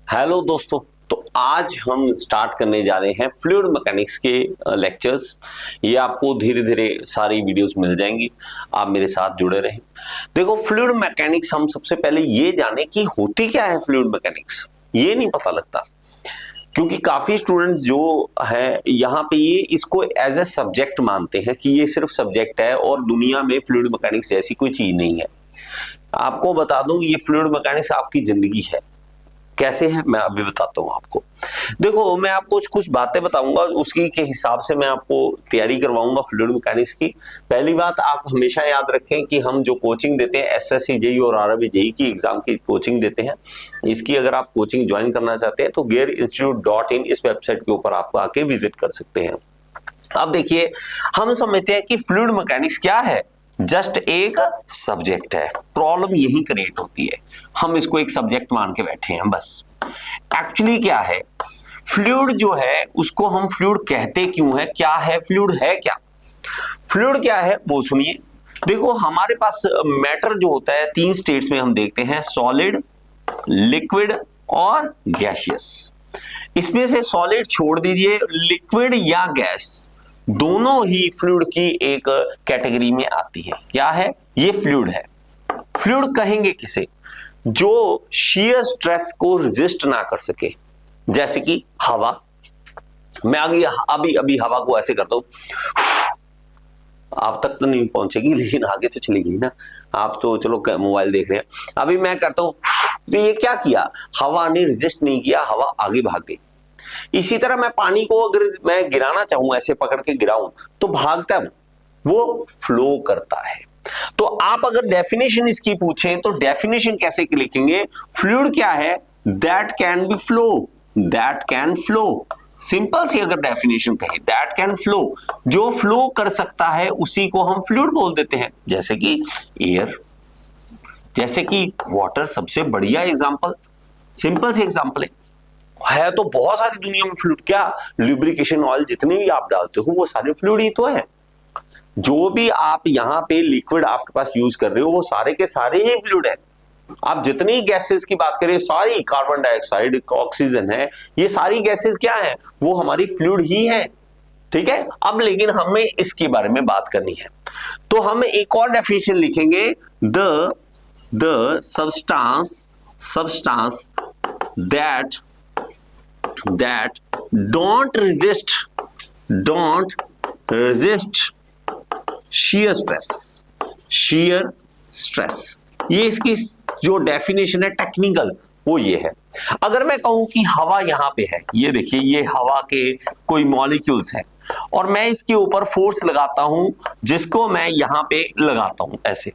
Hello दोस्तों। तो आज हम स्टार्ट करने जा रहे हैं फ्लूइड मैकेनिक्स के लेक्चर्स। ये आपको धीरे धीरे सारी वीडियोस मिल जाएंगी, आप मेरे साथ जुड़े रहें। देखो, फ्लूइड मैकेनिक्स हम सबसे पहले ये जाने कि होती क्या है फ्लूइड मैकेनिक्स। ये नहीं पता लगता क्योंकि काफी स्टूडेंट्स जो है यहाँ पे ये इसको एज ए सब्जेक्ट मानते हैं कि ये सिर्फ सब्जेक्ट है और दुनिया में फ्लूइड मैकेनिक्स जैसी कोई चीज नहीं है। आपको बता दूं, ये फ्लूइड मैकेनिक्स आपकी जिंदगी है। कैसे है मैं अभी बताता हूँ आपको। देखो, मैं आपको कुछ बातें बताऊंगा, उसकी के हिसाब से मैं आपको तैयारी करवाऊंगा फ्लूइड मैकेनिक्स की। पहली बात, आप हमेशा याद रखें कि हम जो कोचिंग देते हैं एसएससी जेई और आरआरबी जेई की एग्जाम की कोचिंग देते हैं। इसकी अगर आप कोचिंग ज्वाइन करना चाहते हैं तो gearinstitute.in इस वेबसाइट के ऊपर आप आके विजिट कर सकते हैं। अब देखिए, हम समझते हैं कि फ्लूइड मैकेनिक्स क्या है। जस्ट एक सब्जेक्ट है। प्रॉब्लम यही क्रिएट होती है, हम इसको एक सब्जेक्ट मान के बैठे हैं बस। एक्चुअली क्या है फ्लूइड जो है, उसको हम फ्लूइड कहते क्यों है, क्या है फ्लूइड, है क्या फ्लूइड, क्या है वो सुनिए। देखो, हमारे पास मैटर जो होता है तीन स्टेट्स में हम देखते हैं, सॉलिड, लिक्विड और गैसियस। इसमें से सॉलिड छोड़ दीजिए, लिक्विड या गैस दोनों ही फ्लूइड की एक कैटेगरी में आती है। क्या है ये? फ्लूइड है। फ्लूइड कहेंगे किसे? जो शियर स्ट्रेस को रेजिस्ट ना कर सके, जैसे कि हवा। मैं आगे अभी हवा को ऐसे करता हूं, आप तक तो नहीं पहुंचेगी लेकिन आगे तो चलेगी ना। आप तो चलो मोबाइल देख रहे हैं, अभी मैं करता हूं तो ये क्या किया, हवा ने रेजिस्ट नहीं किया, हवा आगे भाग गई। इसी तरह मैं पानी को अगर मैं गिराना चाहूं, ऐसे पकड़ के गिराऊं तो भागता है, वो फ्लो करता है। तो आप अगर डेफिनेशन इसकी पूछें तो डेफिनेशन कैसे लिखेंगे? फ्लूइड क्या है? That can be flow, that can flow. Simple सी अगर डेफिनेशन कहें, दैट कैन फ्लो, जो फ्लो कर सकता है उसी को हम फ्लूइड बोल देते हैं। जैसे कि एयर, जैसे कि वाटर, सबसे बढ़िया एग्जांपल, सिंपल सी एग्जांपल है तो बहुत सारी दुनिया में फ्लूइड। क्या लुब्रिकेशन ऑयल जितने भी आप डालते हो वो सारे फ्लूइड ही तो है। जो भी आप यहाँ पे लिक्विड आपके पास यूज कर रहे हो वो सारे के सारे ही फ्लूइड है। आप जितनी गैसेस की बात करें, सारी कार्बन डाइऑक्साइड, ऑक्सीजन है, ये सारी गैसेस क्या है, वो हमारी फ्लूइड ही है। ठीक है। अब लेकिन हमें इसके बारे में बात करनी है तो हम एक और डेफिनेशन लिखेंगे, the substance that don't resist shear stress। ये इसकी जो डेफिनेशन है टेक्निकल, वो ये है। अगर मैं कहूं कि हवा यहां पे है, ये देखिए, ये हवा के कोई मॉलिक्यूल्स हैं और मैं इसके ऊपर फोर्स लगाता हूं, जिसको मैं यहां पे लगाता हूं ऐसे।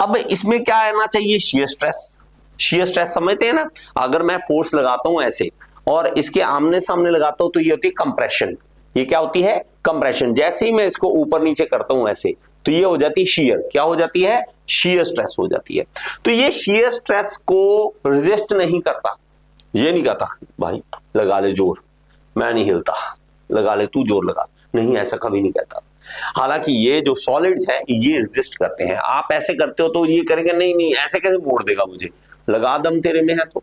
अब इसमें क्या आना चाहिए? Shear stress. शियर स्ट्रेस समझते हैं ना। अगर मैं फोर्स लगाता हूं ऐसे और इसके आमने सामने लगाता हूं तो ये होती है कंप्रेशन। ये क्या होती है? कंप्रेशन। जैसे ही मैं इसको ऊपर नीचे करता हूं ऐसे तो ये हो जाती है शियर। क्या हो जाती है? शियर स्ट्रेस हो जाती है। तो ये शियर स्ट्रेस को रेजिस्ट नहीं करता। ये नहीं कहता भाई लगा ले जोर, मैं नहीं हिलता, लगा ले तू जोर लगा, नहीं, ऐसा कभी नहीं कहता। हालांकि ये जो सॉलिड्स है ये रेजिस्ट करते हैं। आप ऐसे करते हो तो ये करेंगे नहीं नहीं, ऐसे कैसे मोड़ देगा मुझे, लगा दम तेरे में है, तो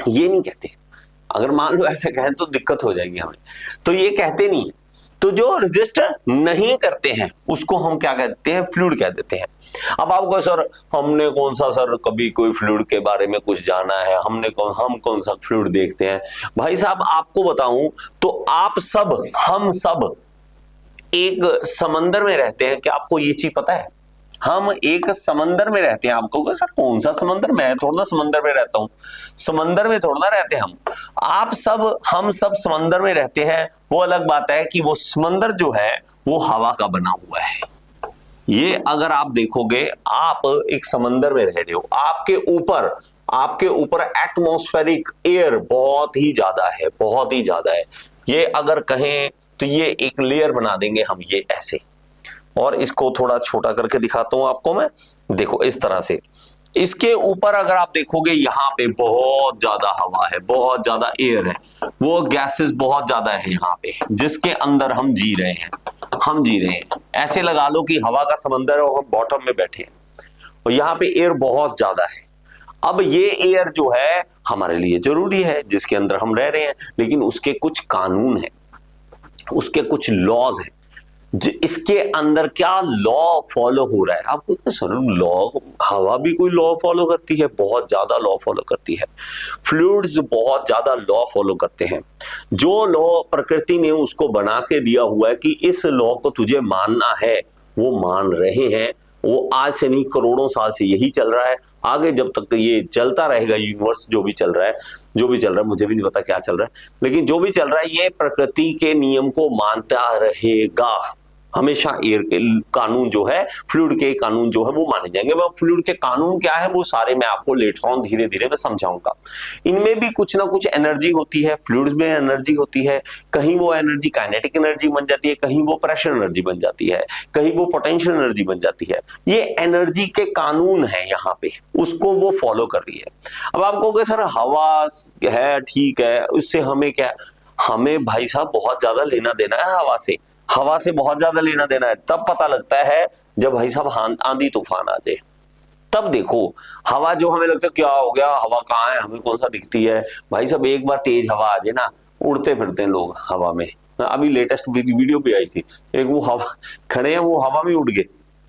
ये नहीं कहते। अगर मान लो ऐसे कहें तो दिक्कत हो जाएगी हमें, तो ये कहते नहीं है। तो जो रेजिस्ट नहीं करते हैं उसको हम क्या कहते हैं? फ्लूइड कह देते हैं। अब आपको सर हमने कौन सा सर कभी कोई फ्लूइड के बारे में कुछ जाना है, हम कौन सा फ्लूइड देखते हैं? भाई साहब आपको बताऊं तो हम सब एक समंदर में रहते हैं। क्या आपको ये चीज पता है? हम एक समंदर में रहते हैं। आपको कहोगे सर कौन सा समंदर, मैं थोड़ा ना समंदर में रहता हूं। समंदर में थोड़ा ना रहते हम हम सब समंदर में रहते हैं। वो अलग बात है कि वो समंदर जो है वो हवा का बना हुआ है। ये अगर आप देखोगे, आप एक समंदर में रह रहे हो, आपके ऊपर एटमॉस्फेरिक एयर बहुत ही ज्यादा है, बहुत ही ज्यादा है। ये अगर कहें तो ये एक लेयर बना देंगे हम, ये ऐसे। और इसको थोड़ा छोटा करके दिखाता हूं आपको मैं। देखो इस तरह से इसके ऊपर अगर आप देखोगे यहाँ पे बहुत ज्यादा हवा है, बहुत ज्यादा एयर है, वो गैसेस बहुत ज्यादा है यहाँ पे, जिसके अंदर हम जी रहे हैं। ऐसे लगा लो कि हवा का समंदर है और हम बॉटम में बैठे हैं और यहाँ पे एयर बहुत ज्यादा है। अब ये एयर जो है हमारे लिए जरूरी है, जिसके अंदर हम रह रहे हैं, लेकिन उसके कुछ कानून हैं, उसके कुछ लॉज हैं। इसके अंदर क्या लॉ फॉलो हो रहा है आपको सर? लॉ, हवा भी कोई लॉ फॉलो करती है, बहुत ज्यादा लॉ फॉलो करती है, फ्लूइड्स बहुत ज्यादा लॉ फॉलो करते हैं। जो लॉ प्रकृति ने उसको बना के दिया हुआ है कि इस लॉ को तुझे मानना है, वो मान रहे हैं। वो आज से नहीं, करोड़ों साल से यही चल रहा है। आगे जब तक ये चलता रहेगा, यूनिवर्स जो भी चल रहा है, मुझे भी नहीं पता क्या चल रहा है, लेकिन जो भी चल रहा है ये प्रकृति के नियम को मानता रहेगा हमेशा। एयर के कानून जो है, फ्लूइड के कानून जो है वो माने जाएंगे। वो फ्लूइड के कानून क्या है वो सारे मैं आपको लेटर ऑन धीरे धीरे मैं समझाऊंगा। इनमें भी कुछ ना कुछ एनर्जी होती है, फ्लूइड्स में एनर्जी होती है। कहीं वो एनर्जी काइनेटिक एनर्जी बन जाती है, कहीं वो प्रेशर एनर्जी बन जाती है, कहीं वो पोटेंशियल एनर्जी बन जाती है। ये एनर्जी के कानून है यहाँ पे, उसको वो फॉलो कर रही है। अब आप कहोगे सर हवा है, ठीक है, उससे हमें क्या? हमें भाई साहब बहुत ज्यादा लेना देना है हवा से। हवा से बहुत ज्यादा लेना देना है तब पता लगता है जब भाई साहब आंधी तूफान आ जाए। तब देखो हवा जो हमें लगता है क्या हो गया, हवा कहाँ है, हमें कौन सा दिखती है? भाई साहब एक बार तेज हवा आ जाए ना, उड़ते फिरते हैं लोग हवा में। अभी लेटेस्ट वीडियो भी आई थी, एक वो हवा खड़े हैं, वो हवा में उड़ गए।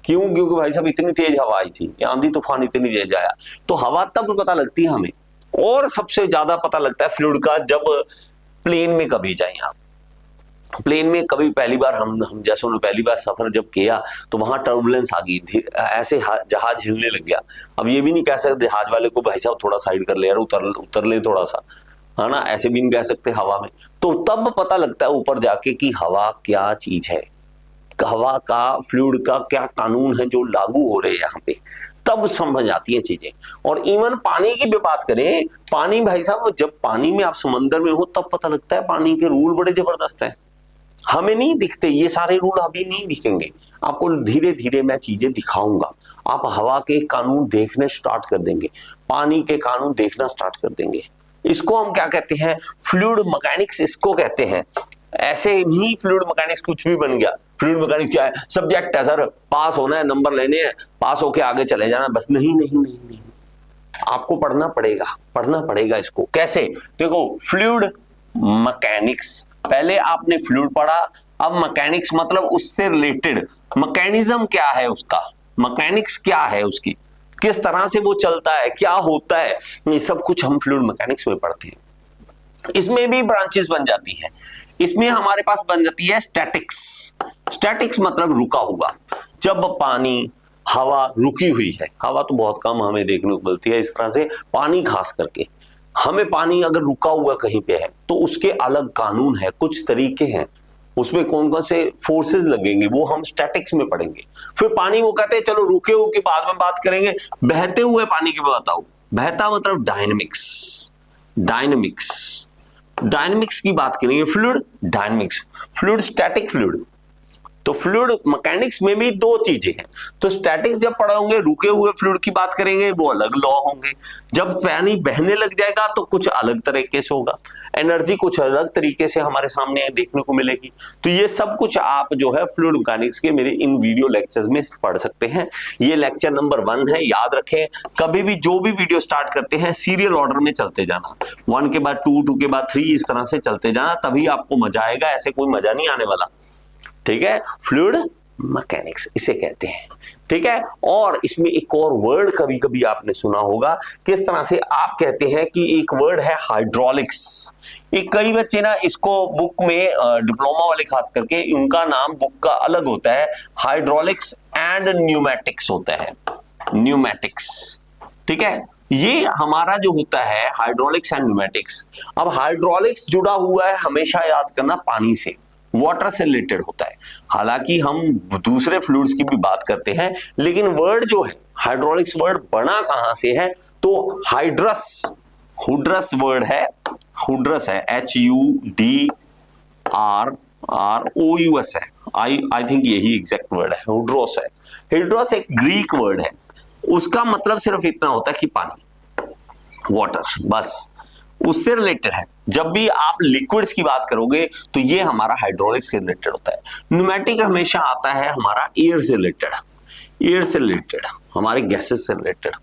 क्यों? क्योंकि भाई साहब इतनी तेज हवा आई थी, आंधी तूफान इतनी तेज आया। तो हवा तब पता लगती है हमें। और सबसे ज्यादा पता लगता है फ्लूइड का जब प्लेन में कभी जाए आप। प्लेन में कभी पहली बार हम जैसे उन्होंने पहली बार सफर जब किया तो वहां टर्बुलेंस आ गई थी, ऐसे जहाज हिलने लग गया। अब ये भी नहीं कह सकते जहाज वाले को भाई साहब थोड़ा साइड कर ले यार, उतर ले थोड़ा सा, है ना, ऐसे भी नहीं कह सकते हवा में। तो तब पता लगता है ऊपर जाके कि हवा क्या चीज है, हवा का, फ्लूइड का क्या कानून है जो लागू हो रहे हैं यहाँ पे। तब समझ आती है चीजें। और इवन पानी की भी बात करें, पानी भाई साहब जब पानी में आप समंदर में हो तब पता लगता है पानी के रूल बड़े जबरदस्त है। हमें नहीं दिखते ये सारे रूल, अभी नहीं दिखेंगे आपको, धीरे धीरे मैं चीजें दिखाऊंगा। आप हवा के कानून देखने स्टार्ट कर देंगे, पानी के कानून देखना स्टार्ट कर देंगे। इसको हम क्या कहते हैं? फ्लूइड मैकेनिक्स इसको कहते हैं। ऐसे नहीं फ्लूइड मैकेनिक्स कुछ भी बन गया। फ्लूइड मैकेनिक्स क्या है? सब्जेक्ट है सर, पास होना है, नंबर लेने हैं, पास होके आगे चले जाना बस। नहीं नहीं नहीं नहीं, आपको पढ़ना पड़ेगा इसको। कैसे? देखो फ्लूइड मैकेनिक्स, पहले आपने फ्लूइड पढ़ा, अब मैकेनिक्स मतलब उससे रिलेटेड मैकेनिज्म क्या है उसका, मैकेनिक्स क्या है उसकी, किस तरह से वो चलता है, क्या होता है, ये सब कुछ हम फ्लूइड मैकेनिक्स में पढ़ते हैं। इसमें भी ब्रांचेस बन जाती है। इसमें हमारे पास बन जाती है स्टैटिक्स। स्टैटिक्स मतलब रुका हुआ। जब पानी, हवा रुकी हुई है, हवा तो बहुत कम हमें देखने को मिलती है इस तरह से, पानी खास करके हमें पानी अगर रुका हुआ कहीं पे है तो उसके अलग कानून है, कुछ तरीके हैं, उसमें कौन कौन से फोर्सेस लगेंगे वो हम स्टैटिक्स में पढ़ेंगे। फिर पानी वो कहते हैं चलो रुके हुए की बाद में बात करेंगे, बहते हुए पानी की बताओ। बहता मतलब डायनेमिक्स, डायनेमिक्स की बात करेंगे। Fluid dynamics, fluid static fluid. तो फ्लूइड मैकेनिक्स में भी दो चीजें हैं। तो स्टैटिक्स जब पढ़ोगे, रुके हुए फ्लूइड की बात करेंगे, वो अलग लॉ होंगे। जब पानी बहने लग जाएगा तो कुछ अलग तरीके से होगा, एनर्जी कुछ अलग तरीके से हमारे सामने देखने को मिलेगी। तो ये सब कुछ आप जो है फ्लूइड मैकेनिक्स के मेरे इन वीडियो लेक्चर्स में पढ़ सकते हैं। ये लेक्चर नंबर 1 है, याद रखें। कभी भी जो भी वीडियो स्टार्ट करते हैं सीरियल ऑर्डर में चलते जाना, 1 के बाद 2, 2 के बाद 3, इस तरह से चलते जाना, तभी आपको मजा आएगा, ऐसे कोई मजा नहीं आने वाला। ठीक है, फ्लूइड मैकेनिक्स इसे कहते हैं। ठीक है, और इसमें एक और वर्ड कभी कभी आपने सुना होगा, किस तरह से आप कहते हैं कि एक वर्ड है हाइड्रोलिक्स। एक कई बच्चे ना इसको बुक में, डिप्लोमा वाले खास करके, उनका नाम बुक का अलग होता है, हाइड्रोलिक्स एंड न्यूमेटिक्स होता है, न्यूमेटिक्स। ठीक है, ये हमारा जो होता है हाइड्रोलिक्स एंड न्यूमेटिक्स। अब हाइड्रोलिक्स जुड़ा हुआ है, हमेशा याद करना, पानी से, वाटर से रिलेटेड होता है। हालांकि हम दूसरे फ्लूइड्स की भी बात करते हैं, लेकिन वर्ड जो है हाइड्रोलिक्स वर्ड बना कहां से है? तो हाइड्रस, हुड्रस वर्ड है, हुड्रस है, HUDRROUS है, आई थिंक यही एग्जैक्ट वर्ड है, हुड्रोस है। हुड्रोस एक ग्रीक वर्ड है, उसका मतलब सिर्फ इतना होता है कि पानी, वाटर, बस उससे रिलेटेड है। जब भी आप लिक्विड्स की बात करोगे तो ये हमारा हाइड्रोलिक्स से रिलेटेड होता है। न्यूमेटिक हमेशा आता है हमारा एयर से रिलेटेड, एयर से रिलेटेड, हमारे गैसेस से रिलेटेड।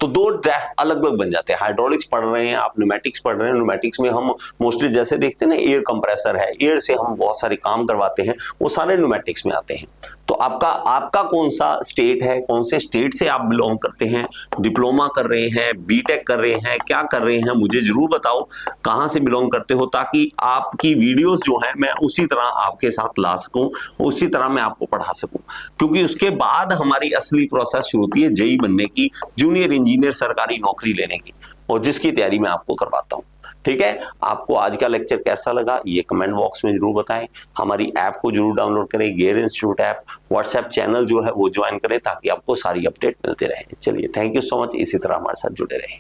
तो दो ड्राफ्ट अलग अलग बन जाते हैं। हाइड्रोलिक्स पढ़ रहे हैं आप, न्यूमेटिक्स पढ़ रहे हैं, न्यूमेटिक्स में हम मोस्टली जैसे देखते हैं ना एयर कंप्रेसर है, एयर से हम बहुत सारे काम करवाते हैं, वो सारे न्यूमेटिक्स में आते हैं। तो आपका कौन सा स्टेट है, कौन से स्टेट से आप बिलोंग करते हैं, डिप्लोमा कर रहे हैं, बीटेक कर रहे हैं, क्या कर रहे हैं, मुझे जरूर बताओ कहां से बिलोंग करते हो, ताकि आपकी वीडियोस जो है मैं उसी तरह आपके साथ ला सकूं, उसी तरह मैं आपको पढ़ा सकूं। क्योंकि उसके बाद हमारी असली प्रोसेस शुरू होती है जेई बनने की, जूनियर इंजीनियर सरकारी नौकरी लेने की, और जिसकी तैयारी मैं आपको करवाता हूं। ठीक है, आपको आज का लेक्चर कैसा लगा ये कमेंट बॉक्स में जरूर बताएं। हमारी ऐप को जरूर डाउनलोड करें, gear institute app, WhatsApp channel जो है वो ज्वाइन करें ताकि आपको सारी अपडेट मिलते रहे। चलिए, थैंक यू सो मच, इसी तरह हमारे साथ जुड़े रहें।